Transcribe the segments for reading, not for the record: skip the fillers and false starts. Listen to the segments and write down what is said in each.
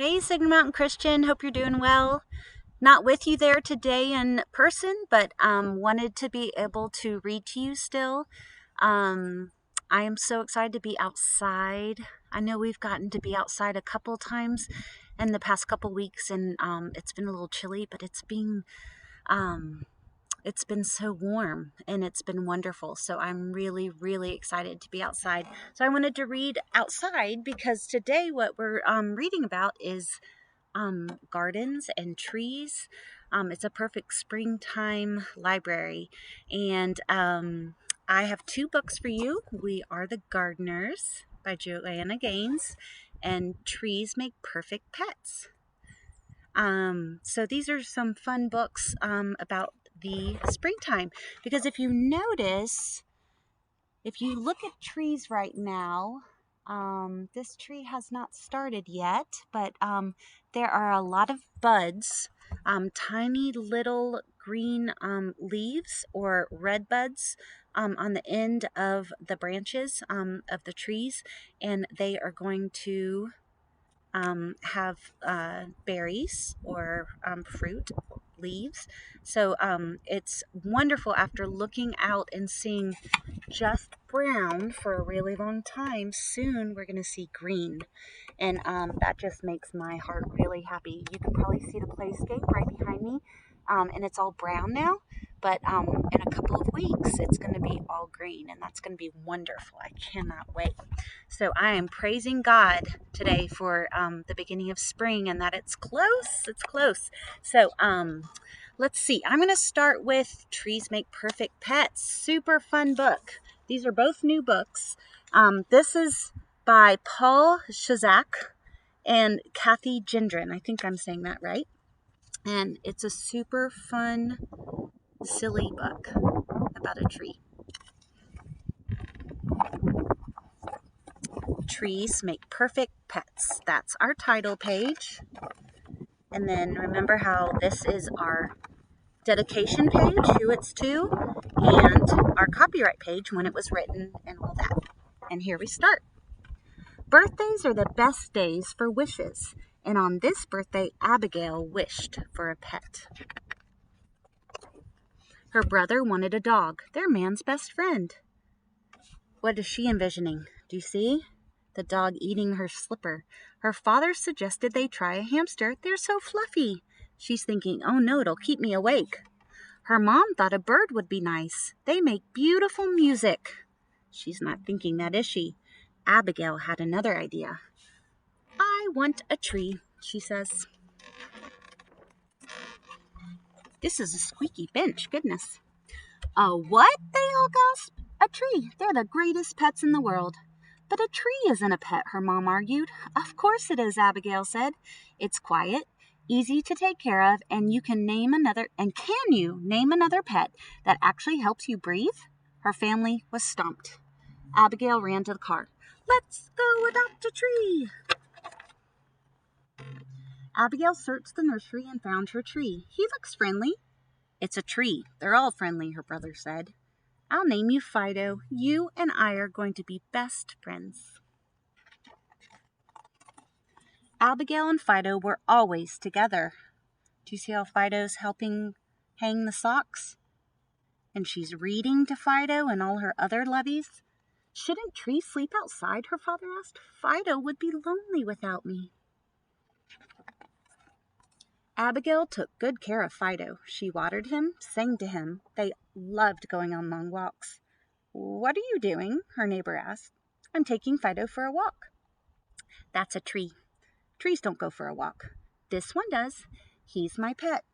Hey, Signal Mountain Christian. Hope you're doing well. Not with you there today in person, but wanted to be able to read to you still. Um, I am so excited to be outside. I know we've gotten to be outside a couple times in the past couple weeks, and it's been a little chilly, but um, it's been so warm and it's been wonderful. So I'm really, really excited to be outside. So I wanted to read outside because today what we're reading about is gardens and trees. It's a perfect springtime library. And I have two books for you. We Are the Gardeners by Joanna Gaines and Trees Make Perfect Pets. So these are some fun books about the springtime. Because if you notice, if you look at trees right now, this tree has not started yet, but there are a lot of buds, tiny little green leaves or red buds on the end of the branches of the trees, and they are going to have berries or fruit leaves. So it's wonderful after looking out and seeing just brown for a really long time. Soon we're going to see green, and that just makes my heart really happy. You can probably see the playscape right behind me, and it's all brown now, but in a couple of weeks it's going to be all green, and that's going to be wonderful. I cannot wait. So I am praising God today for the beginning of spring and that it's close. So let's see. I'm going to start with Trees Make Perfect Pets. Super fun book. These are both new books. This is by Paul Shazak and Kathy Gendron. I think I'm saying that right. And it's a super fun, silly book about a tree. Trees Make Perfect Pets. That's our title page. And then remember how this is our dedication page, who it's to, and our copyright page, when it was written, and all that. And here we start. Birthdays are the best days for wishes, and on this birthday, Abigail wished for a pet. Her brother wanted a dog, their man's best friend. What is she envisioning? Do you see? The dog eating her slipper. Her father suggested they try a hamster. They're so fluffy. She's thinking, oh no, it'll keep me awake. Her mom thought a bird would be nice. They make beautiful music. She's not thinking that, is she? Abigail had another idea. I want a tree, she says. This is a squeaky bench, goodness. A what? They all gasp. A tree. They're the greatest pets in the world. But a tree isn't a pet, her mom argued. Of course it is, Abigail said. It's quiet, easy to take care of, and can you name another pet that actually helps you breathe? Her family was stumped. Abigail ran to the car. Let's go adopt a tree. Abigail searched the nursery and found her tree. He looks friendly. It's a tree. They're all friendly, her brother said. I'll name you Fido. You and I are going to be best friends. Abigail and Fido were always together. Do you see how Fido's helping hang the socks? And she's reading to Fido and all her other lovies. Shouldn't trees sleep outside? Her father asked. Fido would be lonely without me. Abigail took good care of Fido. She watered him, sang to him. They loved going on long walks. What are you doing? Her neighbor asked. I'm taking Fido for a walk. That's a tree. Trees don't go for a walk. This one does. He's my pet.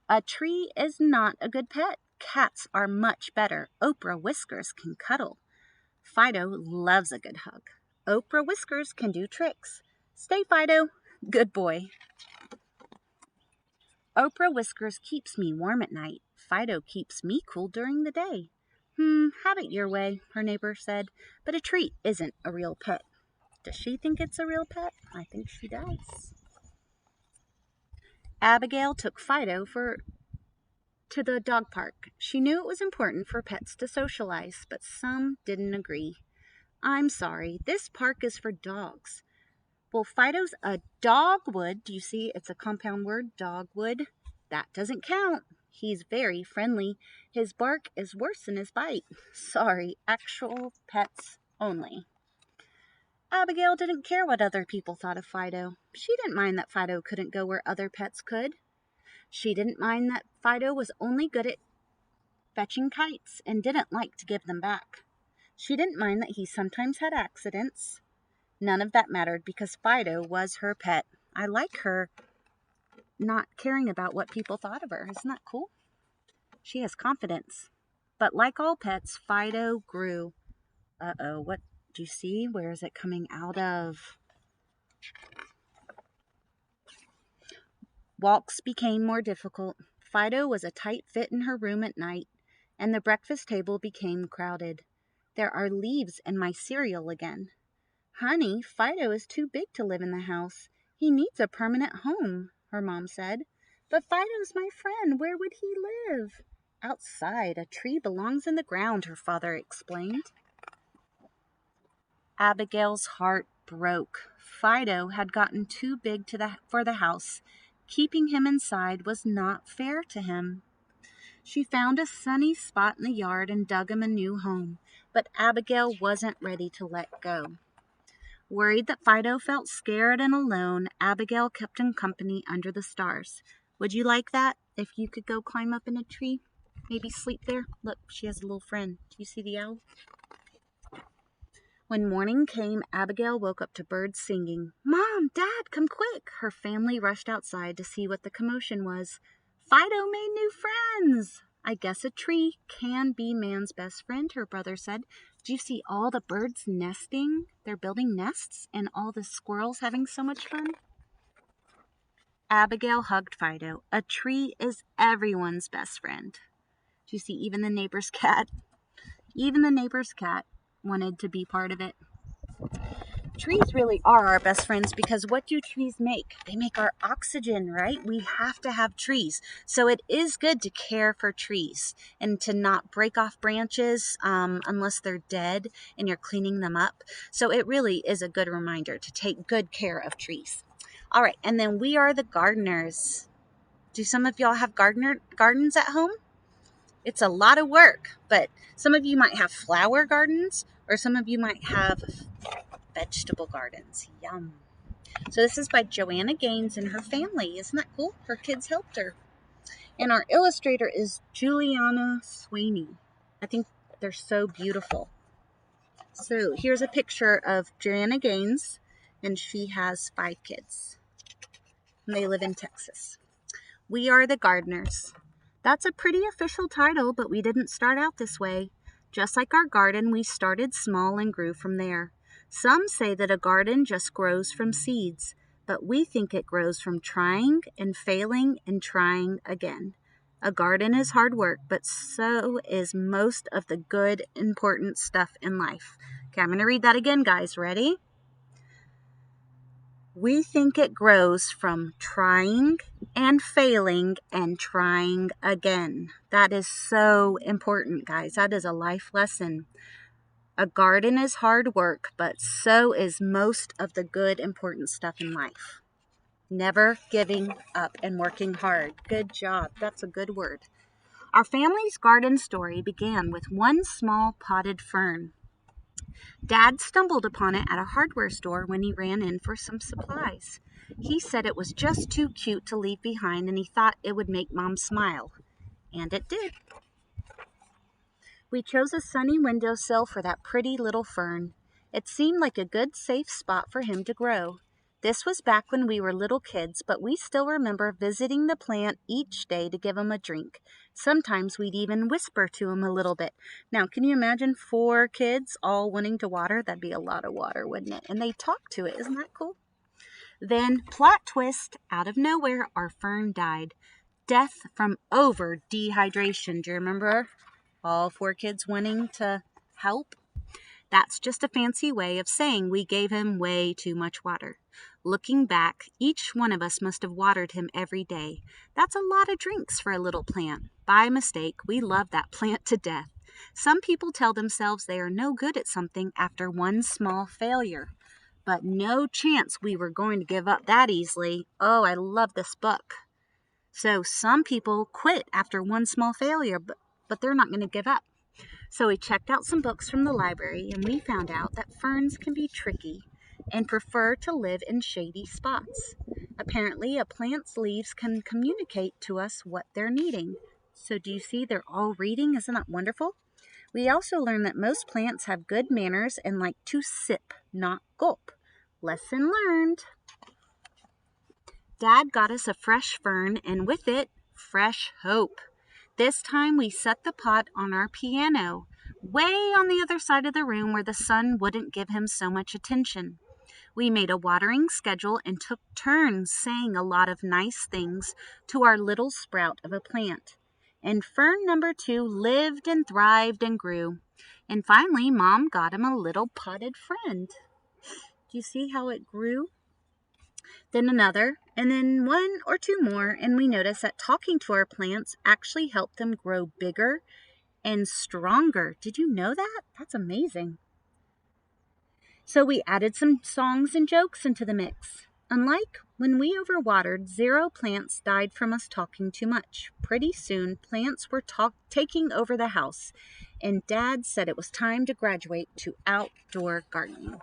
A tree is not a good pet. Cats are much better. Oprah Whiskers can cuddle. Fido loves a good hug. Oprah Whiskers can do tricks. Stay, Fido. Good boy. Oprah Whiskers keeps me warm at night. Fido keeps me cool during the day. Have it your way, her neighbor said. But a tree isn't a real pet. Does she think it's a real pet? I think she does. Abigail took Fido to the dog park. She knew it was important for pets to socialize, but some didn't agree. I'm sorry, this park is for dogs. Well, Fido's a dogwood. Do you see? It's a compound word, dogwood. That doesn't count. He's very friendly. His bark is worse than his bite. Sorry, actual pets only. Abigail didn't care what other people thought of Fido. She didn't mind that Fido couldn't go where other pets could. She didn't mind that Fido was only good at fetching kites and didn't like to give them back. She didn't mind that he sometimes had accidents. None of that mattered because Fido was her pet. I like her not caring about what people thought of her. Isn't that cool? She has confidence. But like all pets, Fido grew. Uh-oh, what do you see? Where is it coming out of? Walks became more difficult. Fido was a tight fit in her room at night, and the breakfast table became crowded. There are leaves in my cereal again. Honey, Fido is too big to live in the house. He needs a permanent home, her mom said. But Fido's my friend. Where would he live? Outside. A tree belongs in the ground, her father explained. Abigail's heart broke. Fido had gotten too big for the house. Keeping him inside was not fair to him. She found a sunny spot in the yard and dug him a new home. But Abigail wasn't ready to let go. Worried that Fido felt scared and alone, Abigail kept him company under the stars. Would you like that? If you could go climb up in a tree? Maybe sleep there? Look, she has a little friend. Do you see the owl? When morning came, Abigail woke up to birds singing. Mom, Dad, come quick! Her family rushed outside to see what the commotion was. Fido made new friends! I guess a tree can be man's best friend, her brother said. Do you see all the birds nesting? They're building nests, and all the squirrels having so much fun. Abigail hugged Fido. A tree is everyone's best friend. Do you see even the neighbor's cat? Even the neighbor's cat wanted to be part of it. Trees really are our best friends because what do trees make? They make our oxygen, right? We have to have trees. So it is good to care for trees and to not break off branches unless they're dead and you're cleaning them up. So it really is a good reminder to take good care of trees. All right, and then we are the gardeners. Do some of y'all have gardens at home? It's a lot of work, but some of you might have flower gardens or some of you might have vegetable gardens. Yum. So this is by Joanna Gaines and her family. Isn't that cool? Her kids helped her. And our illustrator is Juliana Sweeney. I think they're so beautiful. So here's a picture of Joanna Gaines, and she has 5 kids. And they live in Texas. We are the gardeners. That's a pretty official title, but we didn't start out this way. Just like our garden, we started small and grew from there. Some say that a garden just grows from seeds, but we think it grows from trying and failing and trying again. A garden is hard work, but so is most of the good, important stuff in life. Okay, I'm going to read that again, guys. Ready? We think it grows from trying and failing and trying again. That is so important, guys. That is a life lesson. A garden is hard work, but so is most of the good, important stuff in life. Never giving up and working hard. Good job. That's a good word. Our family's garden story began with one small potted fern. Dad stumbled upon it at a hardware store when he ran in for some supplies. He said it was just too cute to leave behind and he thought it would make Mom smile. And it did. We chose a sunny windowsill for that pretty little fern. It seemed like a good, safe spot for him to grow. This was back when we were little kids, but we still remember visiting the plant each day to give him a drink. Sometimes we'd even whisper to him a little bit. Now, can you imagine 4 kids all wanting to water? That'd be a lot of water, wouldn't it? And they talk to it. Isn't that cool? Then, plot twist, out of nowhere, our fern died. Death from over dehydration. Do you remember? All 4 kids wanting to help? That's just a fancy way of saying we gave him way too much water. Looking back, each one of us must have watered him every day. That's a lot of drinks for a little plant. By mistake, we loved that plant to death. Some people tell themselves they are no good at something after one small failure, but no chance we were going to give up that easily. Oh, I love this book. So some people quit after one small failure, but they're not going to give up. So we checked out some books from the library, and we found out that ferns can be tricky and prefer to live in shady spots. Apparently, a plant's leaves can communicate to us what they're needing. So do you see they're all reading? Isn't that wonderful? We also learned that most plants have good manners and like to sip, not gulp. Lesson learned. Dad got us a fresh fern, and with it, fresh hope. This time we set the pot on our piano, way on the other side of the room where the sun wouldn't give him so much attention. We made a watering schedule and took turns saying a lot of nice things to our little sprout of a plant. And fern number 2 lived and thrived and grew. And finally, Mom got him a little potted friend. Do you see how it grew? Then another, and then 1 or 2 more, and we noticed that talking to our plants actually helped them grow bigger and stronger. Did you know that? That's amazing. So we added some songs and jokes into the mix. Unlike when we overwatered, 0 plants died from us talking too much. Pretty soon, plants were taking over the house, and Dad said it was time to graduate to outdoor gardening.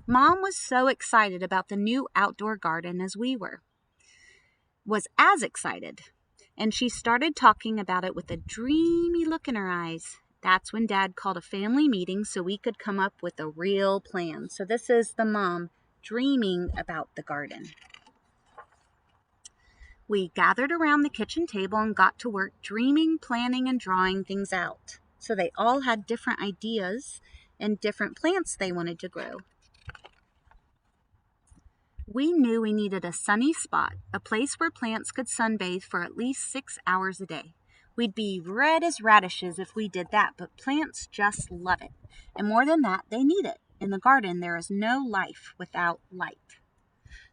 Mom was so excited about the new outdoor garden as we was as excited. And she started talking about it with a dreamy look in her eyes. That's when Dad called a family meeting so we could come up with a real plan. So this is the mom dreaming about the garden. We gathered around the kitchen table and got to work dreaming, planning, and drawing things out. So they all had different ideas and different plants they wanted to grow. We knew we needed a sunny spot, a place where plants could sunbathe for at least 6 hours a day. We'd be red as radishes if we did that, but plants just love it. And more than that, they need it. In the garden, there is no life without light.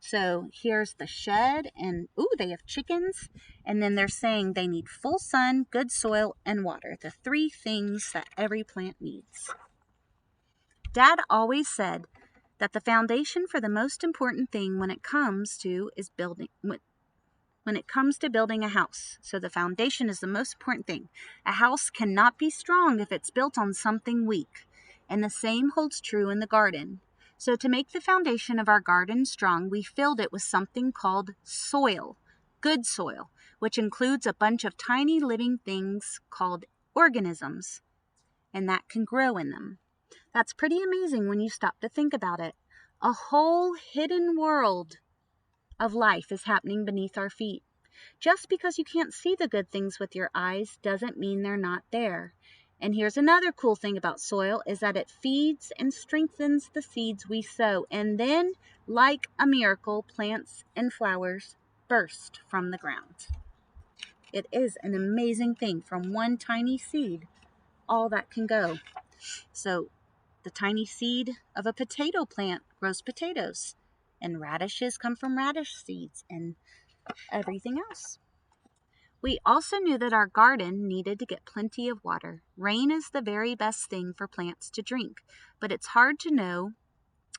So here's the shed, and they have chickens. And then they're saying they need full sun, good soil, and water, the 3 things that every plant needs. Dad always said that the foundation for the most important thing when it comes to building a house. So the foundation is the most important thing. A house cannot be strong if it's built on something weak. And the same holds true in the garden. So to make the foundation of our garden strong, we filled it with something called soil, good soil, which includes a bunch of tiny living things called organisms, and that can grow in them. That's pretty amazing when you stop to think about it. A whole hidden world of life is happening beneath our feet. Just because you can't see the good things with your eyes doesn't mean they're not there. And here's another cool thing about soil is that it feeds and strengthens the seeds we sow. And then, like a miracle, plants and flowers burst from the ground. It is an amazing thing. From one tiny seed, all that can go. So the tiny seed of a potato plant grows potatoes, and radishes come from radish seeds, and everything else. We also knew that our garden needed to get plenty of water. Rain is the very best thing for plants to drink, but it's hard to know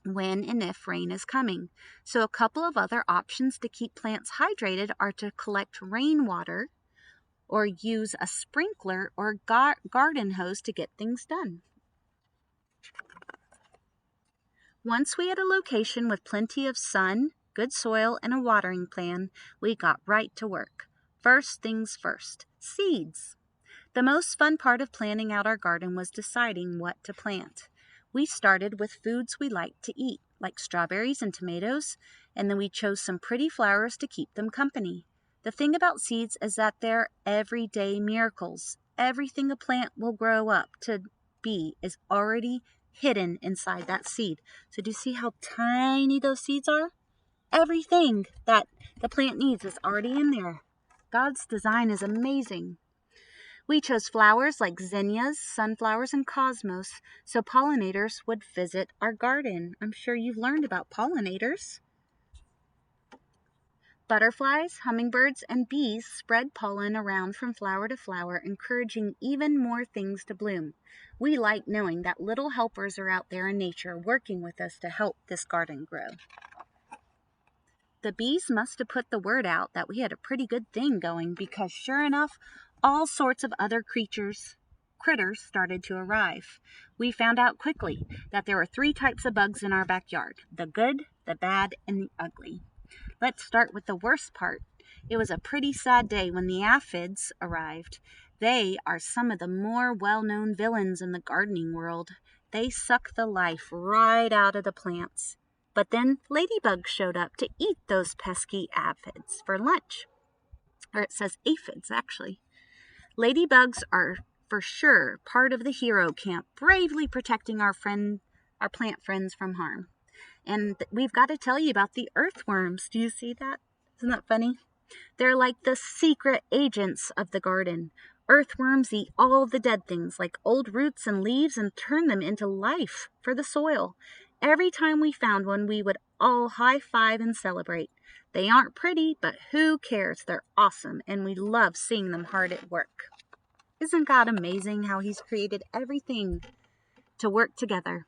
when and if rain is coming. So a couple of other options to keep plants hydrated are to collect rainwater or use a sprinkler or garden hose to get things done. Once we had a location with plenty of sun, good soil, and a watering plan, we got right to work. First things first, seeds. The most fun part of planning out our garden was deciding what to plant. We started with foods we liked to eat, like strawberries and tomatoes, and then we chose some pretty flowers to keep them company. The thing about seeds is that they're everyday miracles. Everything a plant will grow up to be is already hidden inside that seed. So do you see how tiny those seeds are? Everything that the plant needs is already in there. God's design is amazing. We chose flowers like zinnias, sunflowers, and cosmos so pollinators would visit our garden. I'm sure you've learned about pollinators. Butterflies, hummingbirds, and bees spread pollen around from flower to flower, encouraging even more things to bloom. We like knowing that little helpers are out there in nature working with us to help this garden grow. The bees must have put the word out that we had a pretty good thing going, because sure enough, all sorts of other critters started to arrive. We found out quickly that there were 3 types of bugs in our backyard: the good, the bad, and the ugly. Let's start with the worst part. It was a pretty sad day when the aphids arrived. They are some of the more well-known villains in the gardening world. They suck the life right out of the plants. But then ladybugs showed up to eat those pesky aphids for lunch. Or it says aphids, actually. Ladybugs are for sure part of the hero camp, bravely protecting our plant friends from harm. And we've got to tell you about the earthworms. Do you see that? Isn't that funny? They're like the secret agents of the garden. Earthworms eat all the dead things like old roots and leaves and turn them into life for the soil. Every time we found one, we would all high five and celebrate. They aren't pretty, but who cares? They're awesome, and we love seeing them hard at work. Isn't God amazing how He's created everything to work together?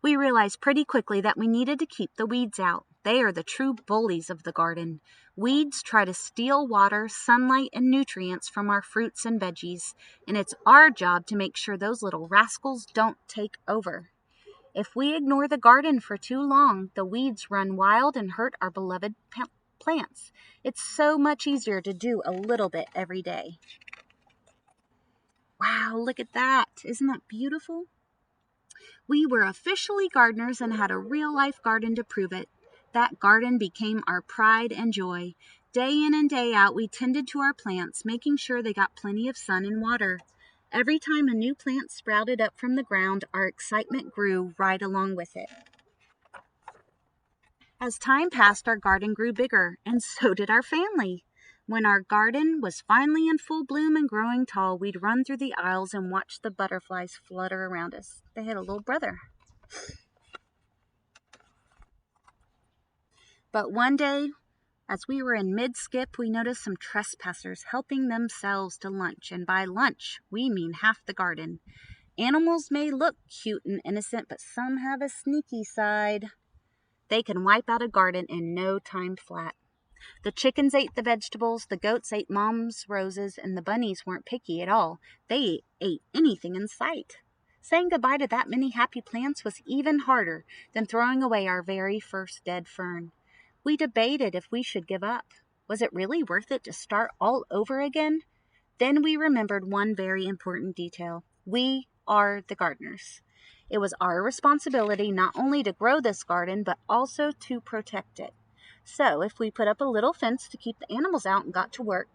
We realized pretty quickly that we needed to keep the weeds out. They are the true bullies of the garden. Weeds try to steal water, sunlight, and nutrients from our fruits and veggies, and it's our job to make sure those little rascals don't take over. If we ignore the garden for too long, the weeds run wild and hurt our beloved plants. It's so much easier to do a little bit every day. Wow, look at that. Isn't that beautiful? We were officially gardeners and had a real-life garden to prove it. That garden became our pride and joy. Day in and day out, we tended to our plants, making sure they got plenty of sun and water. Every time a new plant sprouted up from the ground, our excitement grew right along with it. As time passed, our garden grew bigger, and so did our family. When our garden was finally in full bloom and growing tall, we'd run through the aisles and watch the butterflies flutter around us. They had a little brother. But one day, as we were in mid-skip, we noticed some trespassers helping themselves to lunch, and by lunch, we mean half the garden. Animals may look cute and innocent, but some have a sneaky side. They can wipe out a garden in no time flat. The chickens ate the vegetables, the goats ate Mom's roses, and the bunnies weren't picky at all. They ate anything in sight. Saying goodbye to that many happy plants was even harder than throwing away our very first dead fern. We debated if we should give up. Was it really worth it to start all over again? Then we remembered one very important detail. We are the gardeners. It was our responsibility not only to grow this garden, but also to protect it. So if we put up a little fence to keep the animals out and got to work.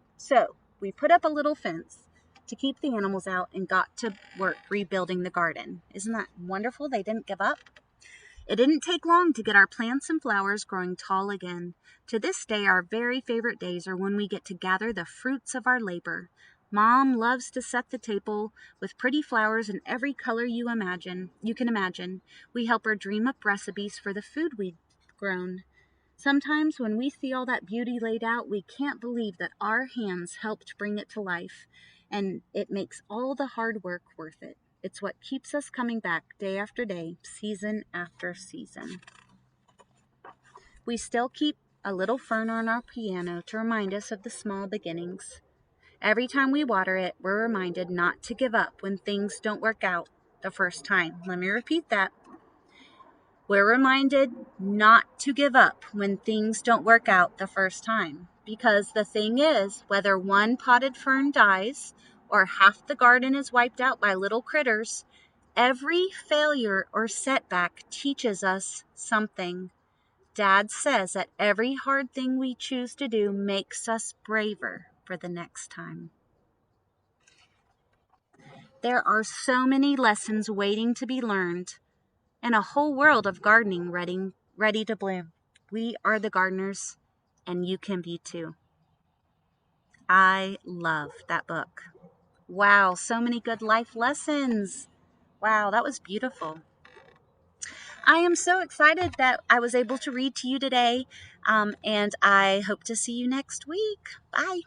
Rebuilding the garden. Isn't that wonderful? They didn't give up. It didn't take long to get our plants and flowers growing tall again. To this day, our very favorite days are when we get to gather the fruits of our labor. Mom loves to set the table with pretty flowers in every color you can imagine. We help her dream up recipes for the food we've grown. Sometimes when we see all that beauty laid out, we can't believe that our hands helped bring it to life, and it makes all the hard work worth it. It's what keeps us coming back day after day, season after season. We still keep a little fern on our piano to remind us of the small beginnings. Every time we water it, we're reminded not to give up when things don't work out the first time. Let me repeat that. We're reminded not to give up when things don't work out the first time. Because the thing is, whether one potted fern dies or half the garden is wiped out by little critters, every failure or setback teaches us something. Dad says that every hard thing we choose to do makes us braver for the next time. There are so many lessons waiting to be learned, and a whole world of gardening ready to bloom. We are the gardeners, and you can be too. I love that book. Wow, so many good life lessons. Wow, that was beautiful. I am so excited that I was able to read to you today, and I hope to see you next week. Bye.